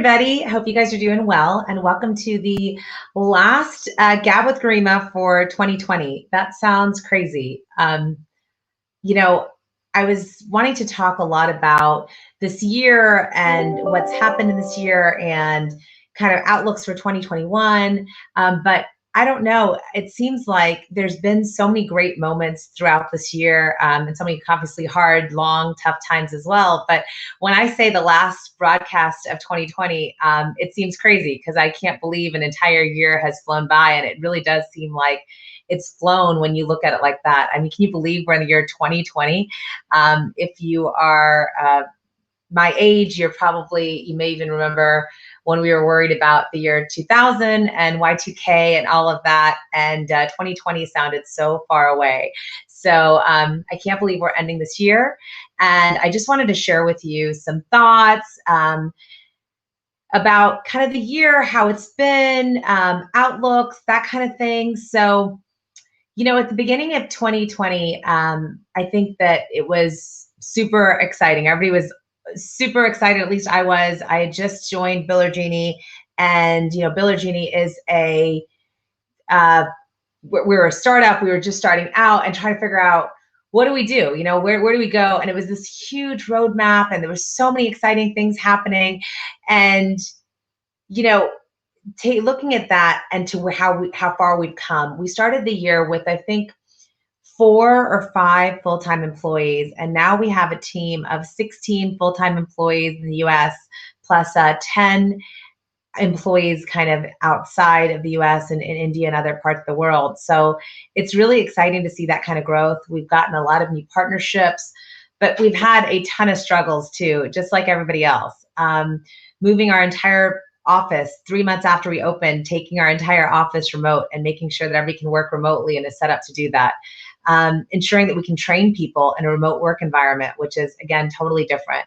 everybody. Hope you guys are doing well, and welcome to the last Gab with Garima for 2020. That sounds crazy. You know, I was wanting to talk a lot about this year and what's happened in this year and kind of outlooks for 2021. But I don't know. It seems like there's been so many great moments throughout this year, and so many obviously hard, long, tough times as well. But when I say the last broadcast of 2020, it seems crazy because I can't believe an entire year has flown by, and it really does seem like it's flown when you look at it like that. I mean, can you believe we're in the year 2020? If you are my age, you may even remember when we were worried about the year 2000 and Y2K and all of that, and 2020 sounded so far away. So I can't believe we're ending this year, and I just wanted to share with you some thoughts about kind of the year, how it's been, outlooks, that kind of thing. So, at the beginning of 2020, I think that it was super exciting. Everybody was super excited, at least I was. I had just joined Biller Genie, and Biller Genie is we're a startup. We were just starting out and trying to figure out, what do we do? Where do we go? And it was this huge roadmap, and there were so many exciting things happening. And looking at that and to how far we've come, we started the year with, I think, 4 or 5 full-time employees, and now we have a team of 16 full-time employees in the US, plus 10 employees kind of outside of the US and in India and other parts of the world. So it's really exciting to see that kind of growth. We've gotten a lot of new partnerships, but we've had a ton of struggles too, just like everybody else. Moving our entire office 3 months after we opened, taking our entire office remote and making sure that everybody can work remotely and is set up to do that. Ensuring that we can train people in a remote work environment, which is, again, totally different.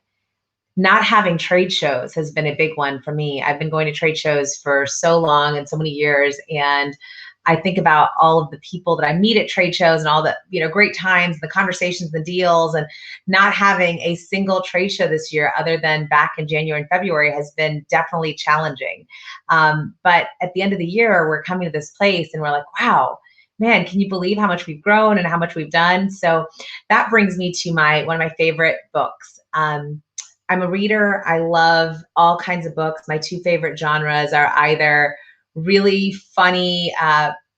Not having trade shows has been a big one for me. I've been going to trade shows for so long and so many years, and I think about all of the people that I meet at trade shows and all the great times, the conversations, the deals, and not having a single trade show this year other than back in January and February has been definitely challenging. But at the end of the year, we're coming to this place and we're like, wow, man, can you believe how much we've grown and how much we've done? So that brings me to one of my favorite books. I'm a reader. I love all kinds of books. My 2 favorite genres are either really funny,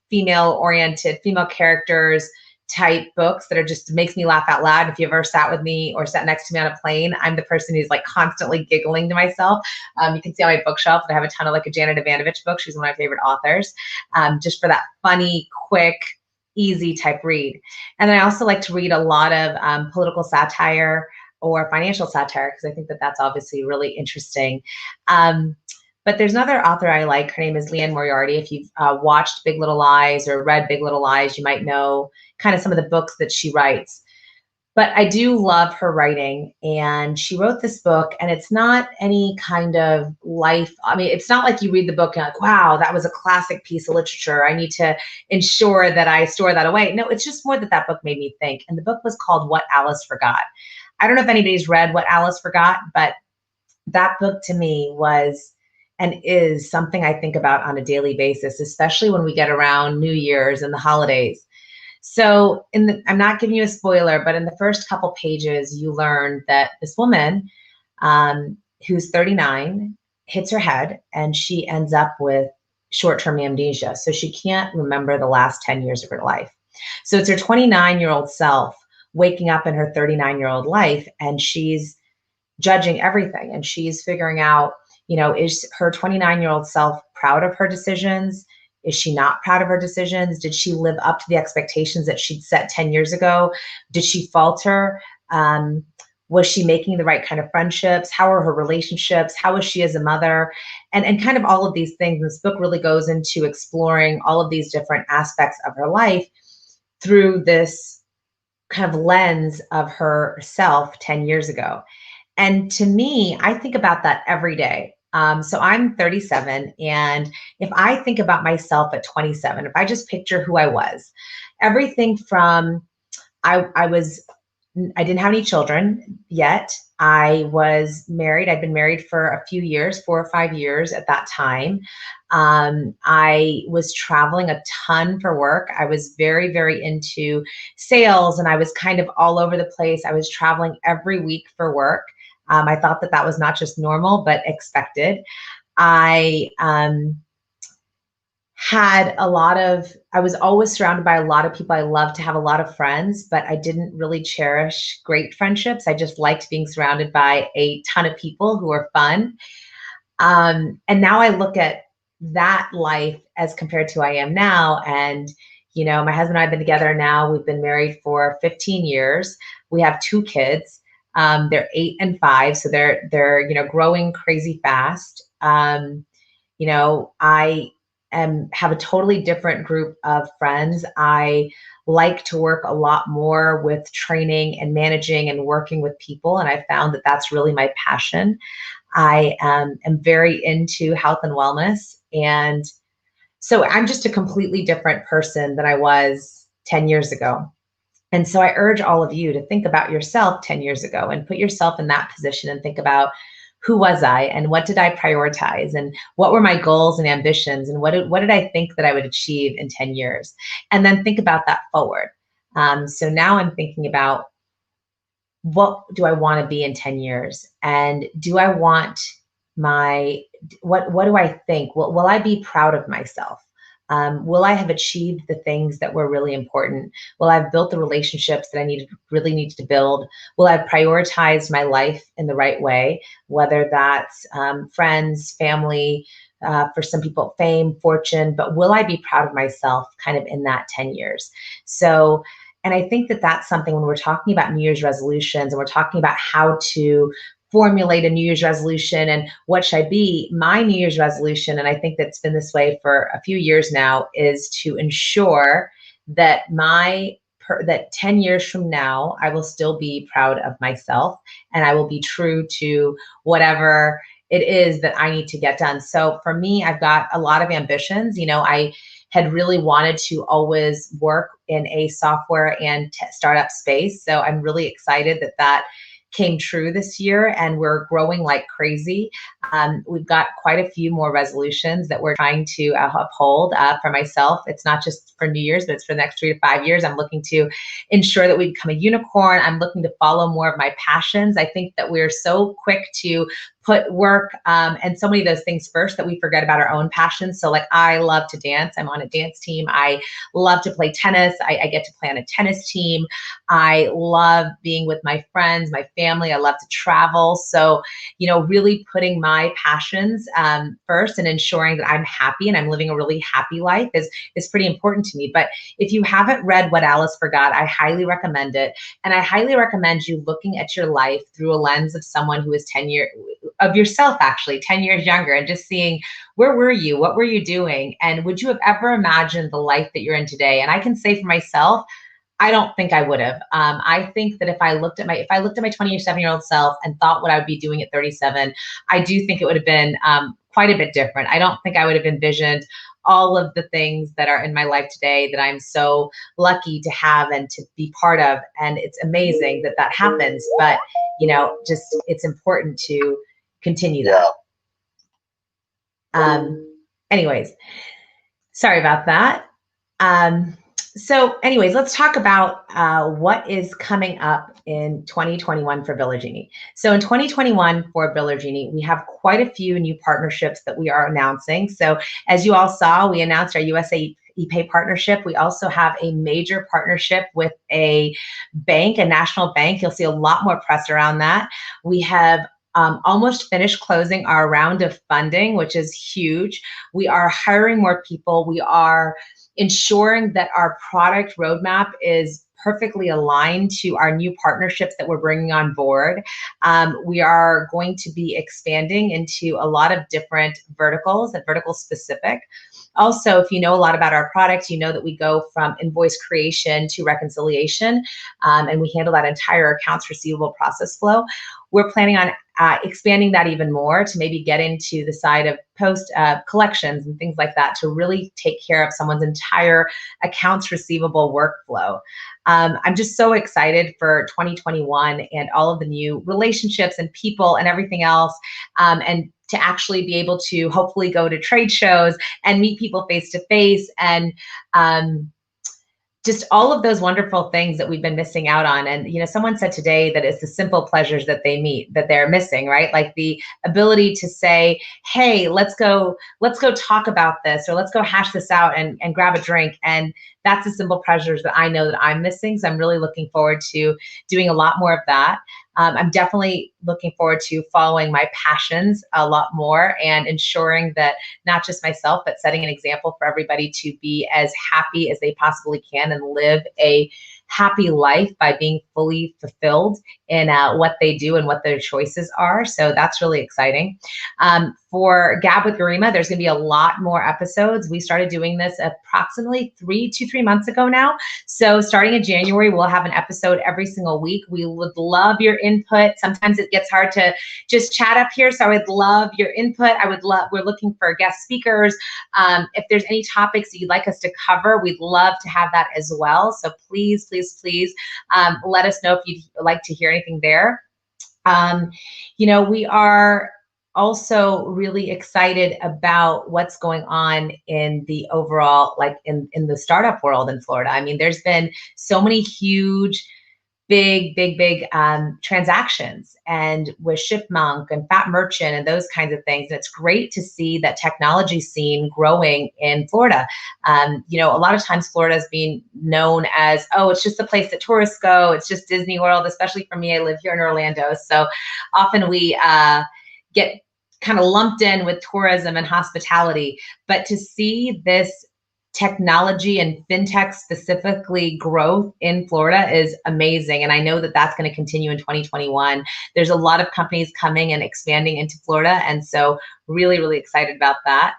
female-oriented, female characters type books that are just makes me laugh out loud. If you ever sat with me or sat next to me on a plane, I'm the person who's like constantly giggling to myself. You can see on my bookshelf that I have a ton of like a Janet Evanovich book. She's one of my favorite authors, just for that funny, quick, easy type read. And then I also like to read a lot of political satire or financial satire, because I think that that's obviously really interesting. But there's another author I like. Her name is Liane Moriarty. If you've watched Big Little Lies or read Big Little Lies, you might know kind of some of the books that she writes. But I do love her writing, and she wrote this book, and it's not any kind of life. I mean, it's not like you read the book and like, wow, that was a classic piece of literature. I need to ensure that I store that away. No, it's just more that book made me think. And the book was called What Alice Forgot. I don't know if anybody's read What Alice Forgot, but that book to me was and is something I think about on a daily basis, especially when we get around New Year's and the holidays. So I'm not giving you a spoiler, but in the first couple pages, you learn that this woman who's 39 hits her head, and she ends up with short-term amnesia. So she can't remember the last 10 years of her life. So it's her 29-year-old self waking up in her 39-year-old life, and she's judging everything, and she's figuring out, is her 29-year-old self proud of her decisions? Is she not proud of her decisions? Did she live up to the expectations that she'd set 10 years ago? Did she falter? Was she making the right kind of friendships? How are her relationships? How is she as a mother? And kind of all of these things. This book really goes into exploring all of these different aspects of her life through this kind of lens of herself 10 years ago. And to me, I think about that every day. So I'm 37, and if I think about myself at 27, if I just picture who I was, everything from I was I didn't have any children yet. I was married. I'd been married for a few years, 4 or 5 years at that time. I was traveling a ton for work. I was very, very into sales, and I was kind of all over the place. I was traveling every week for work. I thought that that was not just normal, but expected. I I was always surrounded by a lot of people. I loved to have a lot of friends, but I didn't really cherish great friendships. I just liked being surrounded by a ton of people who were fun. And now I look at that life as compared to who I am now. And, my husband and I have been together now. We've been married for 15 years. We have 2 kids. They're 8 and 5. So they're growing crazy fast. I have a totally different group of friends. I like to work a lot more with training and managing and working with people. And I found that that's really my passion. I am very into health and wellness. And so I'm just a completely different person than I was 10 years ago. And so I urge all of you to think about yourself 10 years ago and put yourself in that position and think about, who was I and what did I prioritize and what were my goals and ambitions and what did I think that I would achieve in 10 years? And then think about that forward. So now I'm thinking about, what do I want to be in 10 years? And do I want what do I think? Will I be proud of myself? Will I have achieved the things that were really important? Will I have built the relationships that I really needed to build? Will I have prioritized my life in the right way? Whether that's friends, family, for some people, fame, fortune, but will I be proud of myself kind of in that 10 years? So, and I think that that's something when we're talking about New Year's resolutions and we're talking about how to formulate a New Year's resolution and what should I be, my New Year's resolution, and I think that's been this way for a few years now, is to ensure that that 10 years from now, I will still be proud of myself and I will be true to whatever it is that I need to get done. So for me, I've got a lot of ambitions. I had really wanted to always work in a software and startup space. So I'm really excited that came true this year, and we're growing like crazy. We've got quite a few more resolutions that we're trying to uphold for myself. It's not just for New Year's, but it's for the next 3 to 5 years. I'm looking to ensure that we become a unicorn. I'm looking to follow more of my passions. I think that we're so quick to put work and so many of those things first that we forget about our own passions. So like, I love to dance. I'm on a dance team. I love to play tennis. I get to play on a tennis team. I love being with my friends, my family. I love to travel. So, really putting my passions first and ensuring that I'm happy and I'm living a really happy life is pretty important to me. But if you haven't read What Alice Forgot, I highly recommend it. And I highly recommend you looking at your life through a lens of someone who is 10 years, of yourself actually, 10 years younger, and just seeing, where were you? What were you doing? And would you have ever imagined the life that you're in today? And I can say for myself, I don't think I would have. I think that if I looked at my 27-year-old self and thought what I would be doing at 37, I do think it would have been quite a bit different. I don't think I would have envisioned all of the things that are in my life today that I'm so lucky to have and to be part of. And it's amazing that happens. But, just it's important to continue that. Anyways, sorry about that. So anyways, let's talk about what is coming up in 2021 for Biller Genie. So in 2021 for Biller Genie, we have quite a few new partnerships that we are announcing. So as you all saw, we announced our USA ePay partnership. We also have a major partnership with a bank, a national bank. You'll see a lot more press around that. We have almost finished closing our round of funding, which is huge. We are hiring more people. We are ensuring that our product roadmap is perfectly aligned to our new partnerships that we're bringing on board. We are going to be expanding into a lot of different verticals and vertical specific. Also, if you know a lot about our products, you know that we go from invoice creation to reconciliation, and we handle that entire accounts receivable process flow. we're planning on expanding that even more to maybe get into the side of post collections and things like that to really take care of someone's entire accounts receivable workflow. I'm just so excited for 2021 and all of the new relationships and people and everything else, and to actually be able to hopefully go to trade shows and meet people face to face, and just all of those wonderful things that we've been missing out on. And, you know, someone said today that it's the simple pleasures that they meet that they're missing, right? Like the ability to say, hey, let's go talk about this, or let's go hash this out and grab a drink. And that's the simple pleasures that I know that I'm missing. So I'm really looking forward to doing a lot more of that. I'm definitely looking forward to following my passions a lot more and ensuring that not just myself, but setting an example for everybody to be as happy as they possibly can and live a happy life by being fully fulfilled in what they do and what their choices are. So that's really exciting. For Gab with Garima, there's going to be a lot more episodes. We started doing this approximately 3 months ago now. So starting in January, we'll have an episode every single week. We would love your input. Sometimes it gets hard to just chat up here, so I would love your input. We're looking for guest speakers. If there's any topics that you'd like us to cover, we'd love to have that as well. So please, please, please let us know if you'd like to hear anything there. You know, we are also really excited about what's going on in the overall, like in the startup world in Florida. I mean, there's been so many huge, big transactions, and with Shipmonk and Fat Merchant and those kinds of things. And it's great to see that technology scene growing in Florida. You know, a lot of times Florida is being known as, oh, it's just the place that tourists go. It's just Disney World, especially for me. I live here in Orlando. So often we get kind of lumped in with tourism and hospitality, but to see this technology and fintech specifically growth in Florida is amazing. And I know that that's going to continue in 2021. There's a lot of companies coming and expanding into Florida. And so really, really excited about that.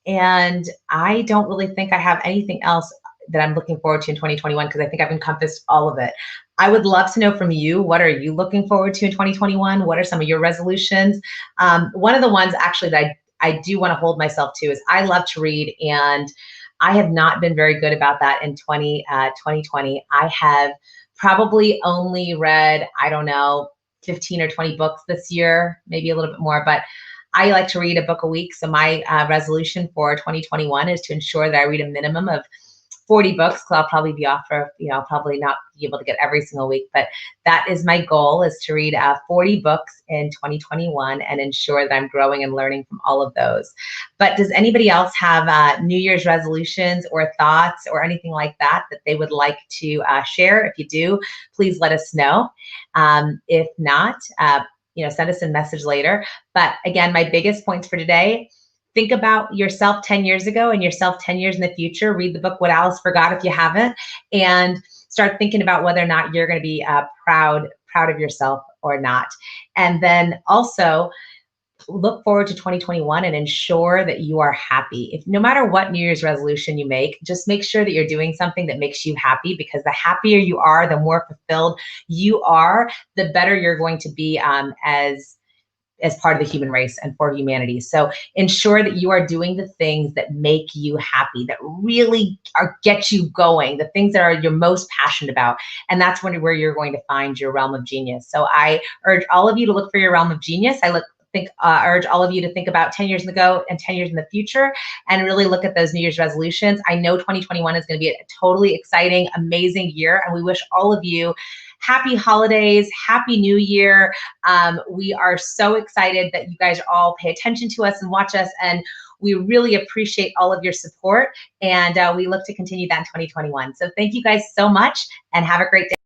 And I don't really think I have anything else that I'm looking forward to in 2021, because I think I've encompassed all of it. I would love to know from you, what are you looking forward to in 2021? What are some of your resolutions? One of the ones actually that I do want to hold myself to is I love to read, and I have not been very good about that in 2020. I have probably only read, I don't know, 15 or 20 books this year, maybe a little bit more, but I like to read a book a week. So my resolution for 2021 is to ensure that I read a minimum of 40 books, because I'll probably be off for, you know, I'll probably not be able to get every single week, but that is my goal, is to read 40 books in 2021 and ensure that I'm growing and learning from all of those. But does anybody else have New Year's resolutions or thoughts or anything like that that they would like to share? If you do, please let us know. If not, you know, send us a message later. But again, my biggest points for today: think about yourself 10 years ago and yourself 10 years in the future. Read the book, What Alice Forgot, if you haven't, and start thinking about whether or not you're going to be proud of yourself or not. And then also look forward to 2021 and ensure that you are happy. If no matter what New Year's resolution you make, just make sure that you're doing something that makes you happy, because the happier you are, the more fulfilled you are, the better you're going to be as part of the human race and for humanity. So ensure that you are doing the things that make you happy, that really get you going, the things that you're most passionate about. And that's where you're going to find your realm of genius. So I urge all of you to look for your realm of genius. I urge all of you to think about 10 years ago and 10 years in the future, and really look at those New Year's resolutions. I know 2021 is going to be a totally exciting, amazing year, and we wish all of you happy holidays, happy new year. We are so excited that you guys all pay attention to us and watch us, and we really appreciate all of your support, and we look to continue that in 2021. So thank you guys so much, and have a great day.